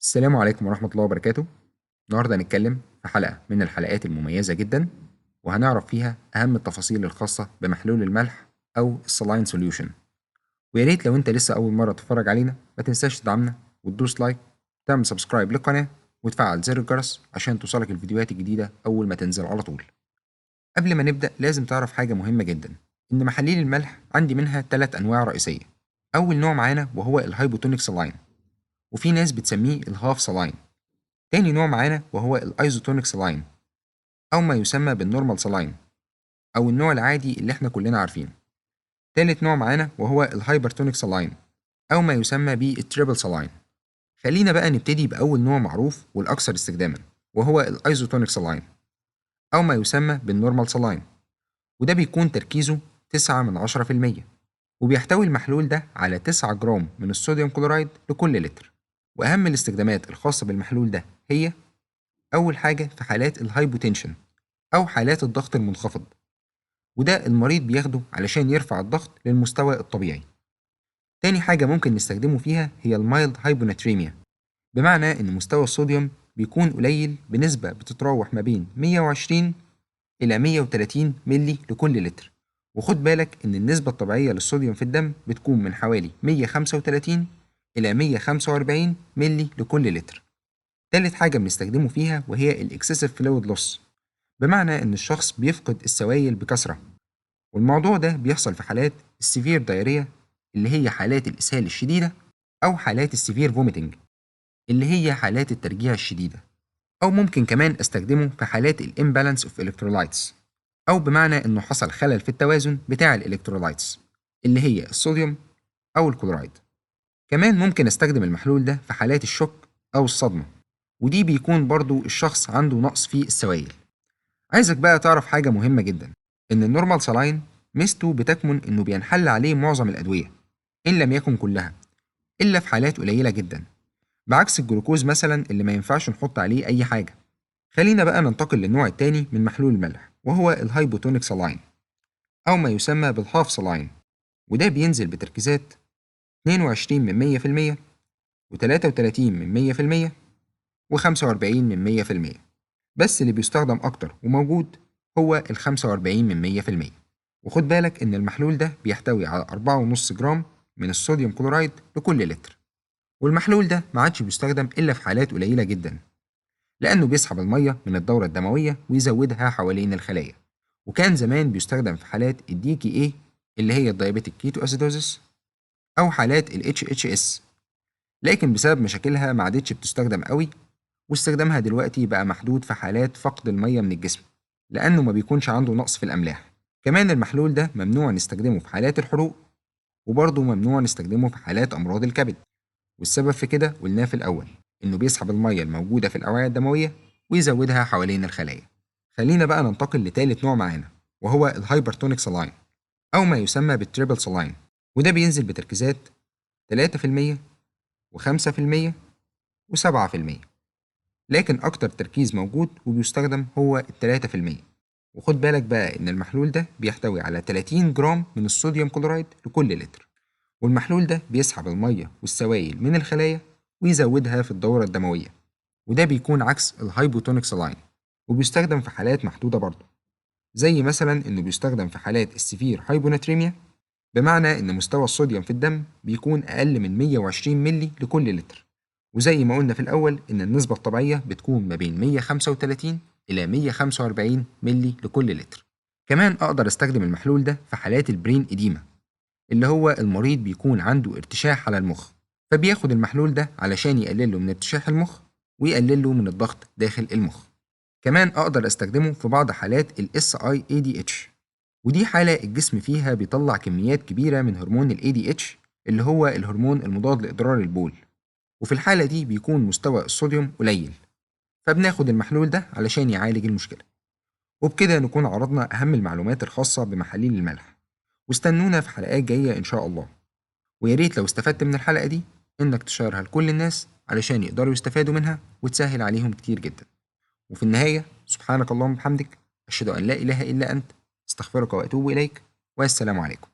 السلام عليكم ورحمة الله وبركاته. النهاردة هنتكلم في حلقة من الحلقات المميزة جدا، وهنعرف فيها أهم التفاصيل الخاصة بمحلول الملح أو السلاين سوليوشن. ويا ريت لو أنت لسه أول مرة تتفرج علينا ما تنساش تدعمنا وتدوس لايك وتعمل سبسكرايب للقناة وتفعل زر الجرس عشان توصلك الفيديوهات الجديدة أول ما تنزل على طول. قبل ما نبدأ لازم تعرف حاجة مهمة جدا، إن محاليل الملح عندي منها 3 أنواع رئيسية. أول نوع معانا وهو الهايبوتونيك سلاين، وفي ناس بتسميه الهاف سلاين. تاني نوع معانا وهو الايزوتونيك سلاين او ما يسمى بالنورمال سلاين او النوع العادي اللي احنا كلنا عارفينه. تالت نوع معانا وهو الهايبرتونيك سلاين او ما يسمى بالتريبل سلاين. خلينا بقى نبتدي باول نوع معروف والاكثر استخداما، وهو الايزوتونيك سلاين او ما يسمى بالنورمال سلاين، وده بيكون تركيزه 9 من 10%، وبيحتوي المحلول ده على 9 جرام من الصوديوم كلورايد لكل لتر. واهم الاستخدامات الخاصة بالمحلول ده هي: أول حاجة في حالات الهايبوتنشن أو حالات الضغط المنخفض، وده المريض بياخده علشان يرفع الضغط للمستوى الطبيعي. تاني حاجة ممكن نستخدمه فيها هي المايلد هايبوناتريميا، بمعنى إن مستوى الصوديوم بيكون قليل بنسبة بتتراوح ما بين 120 إلى 130 ملي لكل لتر. وخد بالك إن النسبة الطبيعية للصوديوم في الدم بتكون من حوالي 135 إلى 145 ملي لكل لتر. تالت حاجة بنستخدمه فيها وهي الإكسسيف فلويد لوس، بمعنى إن الشخص بيفقد السوائل بكثرة، والموضوع ده بيحصل في حالات السيفير دايريا اللي هي حالات الإسهال الشديدة، أو حالات السيفير فوميتنج اللي هي حالات الترجيع الشديدة، أو ممكن كمان أستخدمه في حالات الإمبالانس أوف إلكترولايتس، أو بمعنى إنه حصل خلل في التوازن بتاع الإلكترولايتس اللي هي الصوديوم أو الكلورايد. كمان ممكن أستخدم المحلول ده في حالات الشوك أو الصدمة، ودي بيكون برضو الشخص عنده نقص في السوائل. عايزك بقى تعرف حاجة مهمة جدا، إن النورمال سلاين ميزته بتكمن إنه بينحل عليه معظم الأدوية إن لم يكن كلها، إلا في حالات قليلة جدا، بعكس الجلوكوز مثلا اللي ما ينفعش نحط عليه أي حاجة. خلينا بقى ننتقل للنوع التاني من محلول الملح، وهو الهايبوتونيك سلاين أو ما يسمى بالهاف سلاين، وده بينزل بتركيزات 22 من 100% و33 من 100% و45 من 100%، بس اللي بيستخدم أكتر وموجود هو ال 45 من 100%. وخد بالك إن المحلول ده بيحتوي على 4.5 جرام من الصوديوم كلورايد لكل لتر، والمحلول ده ما عادش بيستخدم إلا في حالات قليلة جدا، لأنه بيسحب المية من الدورة الدموية ويزودها حوالين الخلايا. وكان زمان بيستخدم في حالات الدي كي اي اللي هي الدايابيتيك كيتو اسيدوزيس، أو حالات ال HHS، لكن بسبب مشاكلها ما عادتش بتستخدم قوي، واستخدامها دلوقتي بقى محدود في حالات فقد المية من الجسم، لأنه ما بيكونش عنده نقص في الأملاح. كمان المحلول ده ممنوع نستخدمه في حالات الحروق، وبرضه ممنوع نستخدمه في حالات أمراض الكبد، والسبب في كده قلناه في الأول، إنه بيسحب المية الموجودة في الأوعية الدموية ويزودها حوالين الخلايا. خلينا بقى ننتقل لتالت نوع معانا، وهو الهايبرتونيك سلاين أو ما يسمى بالتريبل سلاين، وده بينزل بتركيزات 3% و5% و7%، لكن أكتر تركيز موجود وبيستخدم هو التلاتة في المية. وخد بالك بقى إن المحلول ده بيحتوي على 30 جرام من الصوديوم كلورايد لكل لتر، والمحلول ده بيسحب المية والسوائل من الخلايا ويزودها في الدورة الدموية، وده بيكون عكس الهايبوتونيك سلاين، وبيستخدم في حالات محدودة برضه، زي مثلا إنه بيستخدم في حالات السيفير هايبوناتريميا، بمعنى إن مستوى الصوديوم في الدم بيكون أقل من 120 ملي لكل لتر، وزي ما قلنا في الأول إن النسبة الطبيعية بتكون ما بين 135 إلى 145 ملي لكل لتر. كمان أقدر أستخدم المحلول ده في حالات البرين إديما، اللي هو المريض بيكون عنده ارتشاح على المخ، فبياخد المحلول ده علشان يقلله من ارتشاح المخ ويقلله من الضغط داخل المخ. كمان أقدر أستخدمه في بعض حالات ال SIADH، ودي حالة الجسم فيها بيطلع كميات كبيرة من هرمون ال ADH اللي هو الهرمون المضاد لإضرار البول، وفي الحالة دي بيكون مستوى الصوديوم قليل، فبناخد المحلول ده علشان يعالج المشكلة. وبكده نكون عرضنا أهم المعلومات الخاصة بمحاليل الملح، واستنونا في حلقات جاية إن شاء الله. وياريت لو استفدت من الحلقة دي إنك تشارها لكل الناس علشان يقدروا يستفادوا منها وتسهل عليهم كتير جدا. وفي النهاية سبحانك اللهم وبحمدك، أشهد أن لا إله إلا أنت، أستغفرك وأتوب إليك، والسلام عليكم.